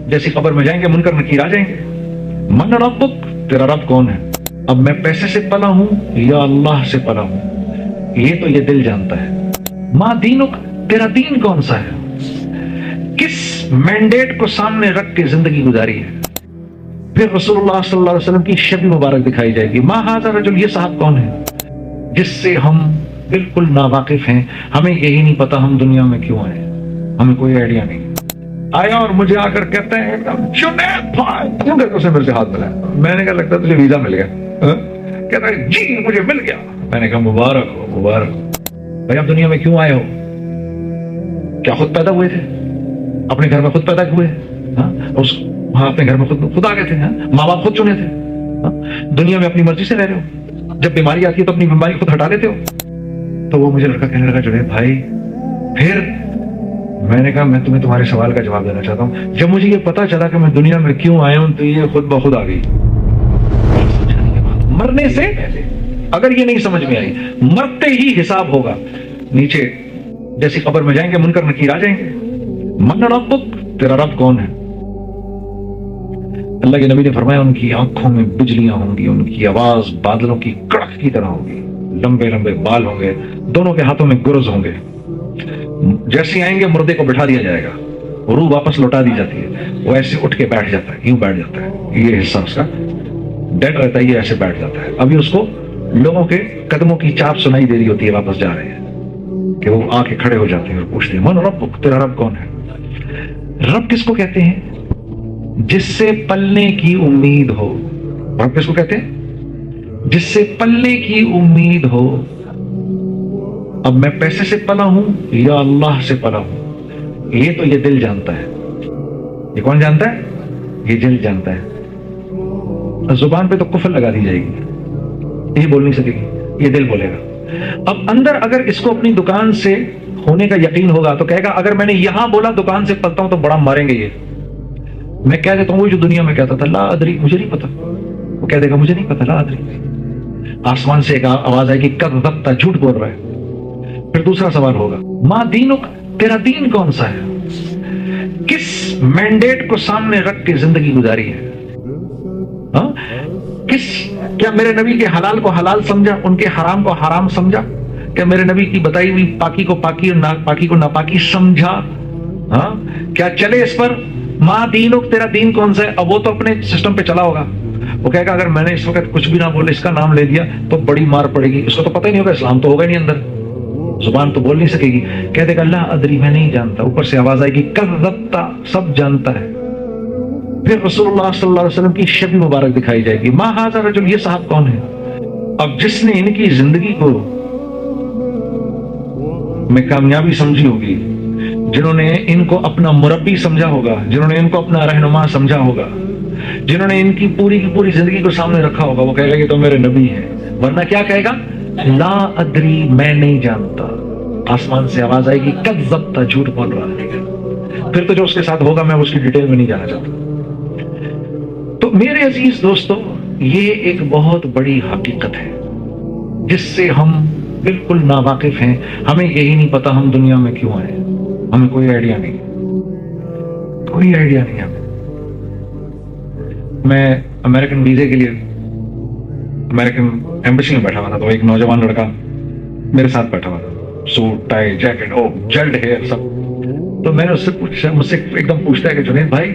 जैसी कब्र में जाएंगे मुनकर नकीर आ जाएंगे। मन रब्बुक, तेरा रब कौन है? अब मैं पैसे से पला हूं या अल्लाह से पला हूं, ये तो ये दिल जानता है। माँ दीनुक, तेरा दीन कौन सा है? किस मैंडेट को सामने रख के जिंदगी गुजारी है? फिर रसूलुल्लाह सल्लल्लाहु अलैहि वसल्लम की शबी मुबारक दिखाई जाएगी। माँ हाज़ा रजुल, ये साहब कौन है जिससे हम बिल्कुल नावाकिफ हैं, हमें यही नहीं पता हम दुनिया में क्यों आए, हमें कोई आइडिया नहीं। आया और मुझे आकर कहते हैं एकदम जुनैद भाई, क्यों करके उसने मेरे से हाथ मिलाया। मैंने कहा लगता है तुझे वीजा मिल गया। कहता है जी मुझे मिल गया। मैंने कहा मुबारक हो, मुबारक हो। भाई आप दुनिया में क्यों आए हो? क्या खुद पैदा हुए थे? अपने घर में खुद पैदा हुए? हाँ, अपने घर में खुद आ गए थे। माँ बाप खुद चुने थे। दुनिया में अपनी मर्जी से रह रहे हो। जब बीमारी आती है तो अपनी बीमारी खुद हटा लेते हो। तो वो मुझे लड़का कहने लगा जुनैद भाई, फिर मैंने कहा मैं तुम्हें तुम्हारे सवाल का जवाब देना चाहता हूँ। जब मुझे ये पता चला कि मैं दुनिया में क्यों आया हूं तो ये खुद ब खुद आ गई। मरने से अगर ये नहीं समझ में आई, मरते ही हिसाब होगा। नीचे जैसी कब्र में जाएंगे मुनकर नकीर आ जाएंगे। मन रब्बुक, तेरा रब कौन है? अल्लाह के नबी ने फरमाया उनकी आंखों में बिजलियां होंगी, उनकी आवाज बादलों की कड़क की तरह होगी, लंबे लंबे बाल होंगे, दोनों के हाथों में गुरज होंगे। जैसे आएंगे मुर्दे को बिठा दिया जाएगा, रूह वापस लौटा दी जाती है, वो ऐसे उठ के बैठ जाता है, यूं बैठ जाता है, ये हिस्सा उसका डेड रहता है, ये ऐसे बैठ जाता है। अभी उसको लोगों के कदमों की चाप सुनाई दे रही होती है, वापस जा रहे हैं, कि वो आके खड़े हो जाते हैं और पूछते हैं मन रब्बुक, तेरा रब कौन है? रब किसको कहते हैं? जिससे पलने की उम्मीद हो। रब किसको कहते हैं? जिससे पलने की उम्मीद हो। अब मैं पैसे से पला हूं या अल्लाह से पला हूं, ये तो ये दिल जानता है। ये कौन जानता है? ये दिल जानता है। जुबान पे तो कुफर लगा दी जाएगी, ये बोल नहीं सकेगी, ये दिल बोलेगा। अब अंदर अगर इसको अपनी दुकान से होने का यकीन होगा तो कहेगा अगर मैंने यहां बोला दुकान से पलता हूं तो बड़ा मारेंगे ये। मैं कह देता हूं वो जो दुनिया में कहता था ला अदरी, मुझे नहीं पता, वो कह देगा मुझे नहीं पता, ला अदरी। आसमान से एक आवाज आएगी कज़्ज़ब्ता, झूठ बोल रहा है। फिर दूसरा सवाल होगा माँ दीनुक, तेरा दीन कौन सा है? किस मैंडेट को सामने रख के जिंदगी गुजारी है? क्या मेरे नबी के हलाल को हलाल समझा, उनके हराम को हराम समझा? क्या मेरे नबी की बताई हुई पाकी को पाकी और नापाकी को नापाकी समझा? क्या चले इस पर? माँ दीनुक, तेरा दीन कौन सा है? अब वो तो अपने सिस्टम पे चला होगा, वो कहेगा अगर मैंने इस वक्त कुछ भी ना बोले, इसका नाम ले दिया तो बड़ी मार पड़ेगी। इसको तो पता ही नहीं होगा, इस्लाम तो होगा नहीं अंदर, जुबान तो बोल नहीं सकेगी। कह देगा अल्लाह अदरी, मैं नहीं जानता। ऊपर से आवाज आएगी कज़्ज़ब्ता, सब जानता है। फिर रसूलुल्लाह सल्लल्लाहु अलैहि वसल्लम की शबी मुबारक दिखाई जाएगी। माँ हाज़ा रजुल, ये साहब कौन है? अब जिसने इनकी जिंदगी को में कामयाबी समझी होगी, जिन्होंने इनको अपना मुरब्बी समझा होगा, जिन्होंने इनको अपना रहनुमा समझा होगा, जिन्होंने इनकी पूरी की पूरी जिंदगी को सामने रखा होगा, वो कहेगा ये तो मेरे नबी है। वरना क्या कहेगा? ला अदरी, मैं नहीं जानता। आसमान से आवाज आएगी कज़्ज़ब्ता, झूठ बोल रहा है। फिर तो जो उसके साथ होगा मैं उसकी डिटेल में नहीं जाना चाहता। तो मेरे अजीज दोस्तों, ये एक बहुत बड़ी हकीकत है जिससे हम बिल्कुल नावाकिफ हैं, हमें यही नहीं पता हम दुनिया में क्यों आए, हमें कोई आइडिया नहीं, कोई आइडिया नहीं हमें। मैं अमेरिकन वीजे के लिए अमेरिकन एम्बेसी में बैठा हुआ था, तो एक नौजवान लड़का मेरे साथ बैठा हुआ था, सूट टाई जैकेट, ओ जेल्ड हेयर सब। तो मैंने उससे पूछा, मुझसे एकदम पूछता है कि जुनैद भाई,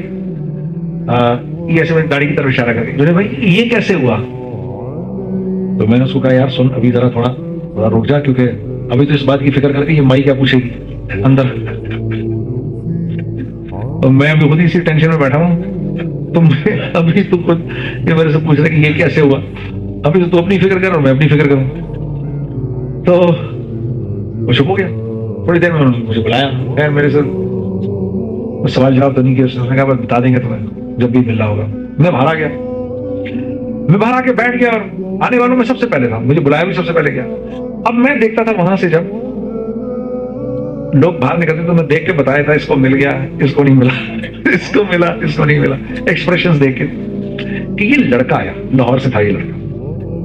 ये ऐसे मेरी दाढ़ी की तरफ इशारा करके, जुनैद भाई ये कैसे हुआ? तो मैंने उसको कहा यार सुन, अभी जरा थोड़ा रुक जा, क्योंकि अभी तो इस बात की फिक्र करके ये माई क्या पूछेगी अंदर। तो मैं अभी खुद इसी टेंशन में बैठा हूँ, तुम अभी तू खुद ये मेरे से पूछ रहा कि ये कैसे हुआ। अभी तो तू अपनी फिक्र कर और मैं अपनी फिक्र करूं। तो वो चुप हो गया। थोड़ी देर में उन्होंने मुझे बुलाया, खैर मेरे से सवाल जवाब तो नहीं किया, उसने कहा बस बता देंगे तुम्हें जब भी मिलना होगा। मैं बाहर आ गया, मैं बाहर आके बैठ गया और आने वालों में सबसे पहले था, मुझे बुलाया भी सबसे पहले गया। अब मैं देखता था वहां से जब लोग बाहर निकलते तो मैं देख के बताया था इसको मिल गया, इसको नहीं मिला, इसको मिला, इसको नहीं मिला, एक्सप्रेशंस देख के कि ये लड़का आया, लाहौर से था ये लड़का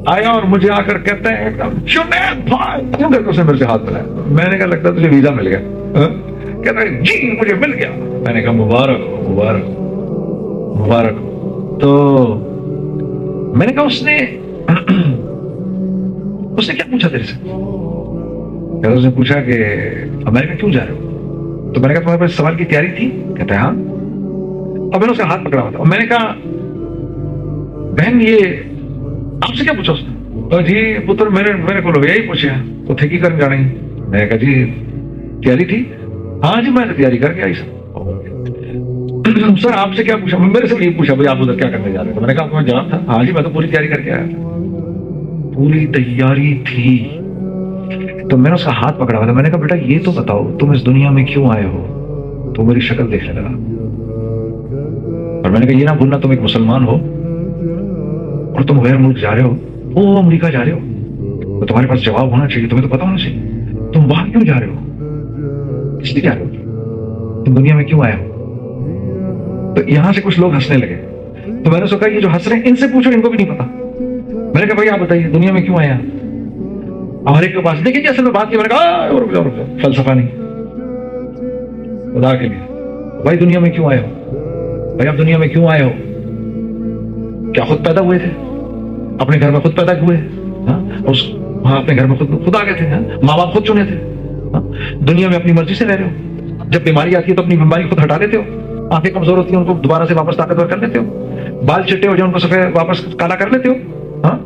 आया और मुझे आकर कहता है जुनैद भाई, क्यों करके उसने मेरे से हाथ मिलाया। मैंने कहा लगता है तुझे वीजा मिल गया। कहता है जी मुझे मिल गया। मैंने कहा मुबारक हो, मुबारक। मुबारक। तो मैंने कहा उसने उसने क्या पूछा तेरे से? कहता उसने पूछा कि अमेरिका क्यों जा रहे हो? तो मैंने कहा तुम्हारे पास सवाल की तैयारी थी? कहता है हाँ। और मैंने उसका हाथ पकड़ा हुआ था और मैंने कहा बहन ये आपसे क्या पूछा उसने? तो जी पुत्र मेरे को लोग यही पूछे तो थे की कर जाने। मैंने कहा जी तैयारी थी? हाँ जी मैं तो तैयारी करके आई सर। सर आपसे क्या पूछा? मेरे से यही पूछा भाई आप उधर क्या करने जा रहे थे? मैंने कहा तुम्हें जवाब था हाँ जी मैं तो पूरी तैयारी करके आया था। पूरी तैयारी थी। तो मैंने उसका हाथ पकड़ा हुआ था। मैंने कहा बेटा ये तो बताओ तुम इस दुनिया में क्यों आए हो? तो मेरी शक्ल देखने लगा और मैंने कहा ये ना भूलना तुम एक मुसलमान हो और तुम गैर मुल्क जा रहे हो, वो अमेरिका जा रहे हो, तो तुम्हारे पास जवाब होना चाहिए, तुम्हें तो पता होना चाहिए तुम वहां क्यों जा रहे हो, इसलिए जा रहे हो, तुम दुनिया में क्यों आए हो? तो यहां से कुछ लोग हंसने लगे। तो मैंने सोचा ये जो हंस रहे हैं इनसे पूछो, इनको भी नहीं पता। मैंने कहा भाई आप बताइए दुनिया में क्यों आए? हमारे के पास देखिए जैसे मैं बात की, मैंने कहा रुक जाओ फलसफा नहीं, खुदा के लिए भाई दुनिया में क्यों आए हो? भाई आप दुनिया में क्यों आए हो? क्या खुद पैदा हुए थे? अपने घर में खुद पैदा हुए? हाँ अपने घर में खुद आ गए थे? माँ बाप खुद चुने थे? दुनिया में अपनी मर्जी से रह रहे हो? जब बीमारी आती है तो अपनी बीमारी खुद हटा देते हो? आंखें कमजोर होती है उनको दोबारा से वापस ताकतवर कर लेते हो? बाल चिट्टे हो जाए उनको सफेद वापस काला कर लेते हो? हाँ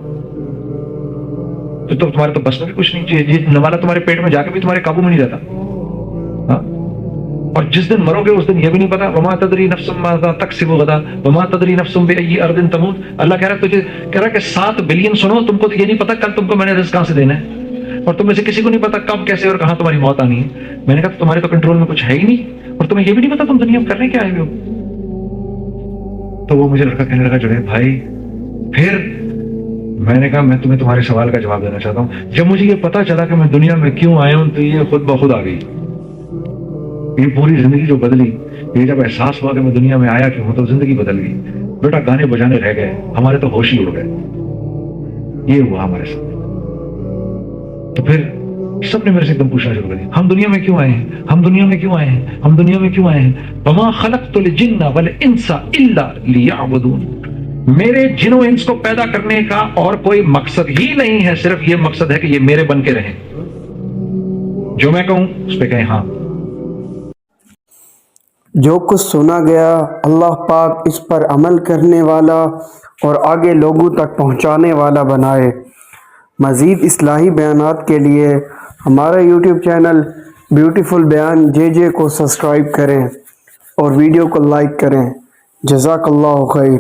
तो तुम्हारे तो बस में भी कुछ नहीं चाहिए, ये नवाला तुम्हारे पेट में जाके भी तुम्हारे काबू में नहीं रहता। हाँ और जिस दिन मरोगे उस दिन ये भी नहीं पता, वमा तदरी नफ्सुम माज़ा तक्सिबु गदा वमा तदरी नफ्सुम बिअय्यि अर्दिन तमूत। अल्लाह कह रहा है तुझे, कह रहा है कि 7 बिलियन सुनो, तुमको तो ये नहीं पता कल तुमको मैंने रिस्क कहां से देना है, और तुम में से किसी को नहीं पता कब कैसे और कहां तुम्हारी मौत आनी है। मैंने कहा तुम्हारे तो कंट्रोल में कुछ है ही नहीं और तुम्हें ये भी नहीं पता तुम दुनिया में करने क्या आए हो। तो वो मुझे लड़का कहने लगा जुनैद भाई फिर? मैंने कहा मैं तुम्हें तुम्हारे सवाल का जवाब देना चाहता हूँ। जब मुझे ये पता चला कि मैं दुनिया में क्यों आया हूं तो ये खुद ब खुद आ गई। ये पूरी जिंदगी जो बदली, ये जब एहसास हुआ कि मैं दुनिया में आया क्यों हूं तो जिंदगी बदल गई। बेटा गाने बजाने रह गए, हमारे तो होश ही उड़ गए। ये हुआ हमारे साथ। तो फिर सबने मेरे से एकदम पूछना शुरू कर दिया हम दुनिया में क्यों आए हैं, हम दुनिया में क्यों आए हैं, हम दुनिया में क्यों आए हैं। वमा खलक़्तुल जिन्ना वल इंसा इल्ला लियअबुदून। मेरे जिनो इंस को पैदा करने का और कोई मकसद ही नहीं है, सिर्फ ये मकसद है कि ये मेरे बन के रहें, जो मैं कहूं उस पर कहें हाँ। जो कुछ सुना गया अल्लाह पाक इस पर अमल करने वाला और आगे लोगों तक पहुंचाने वाला बनाए। मज़ीद इस्लाही बयानात के लिए हमारा यूट्यूब चैनल ब्यूटीफुल बयान जे को सब्सक्राइब करें और वीडियो को लाइक करें। जज़ाकल्लाहु खैर।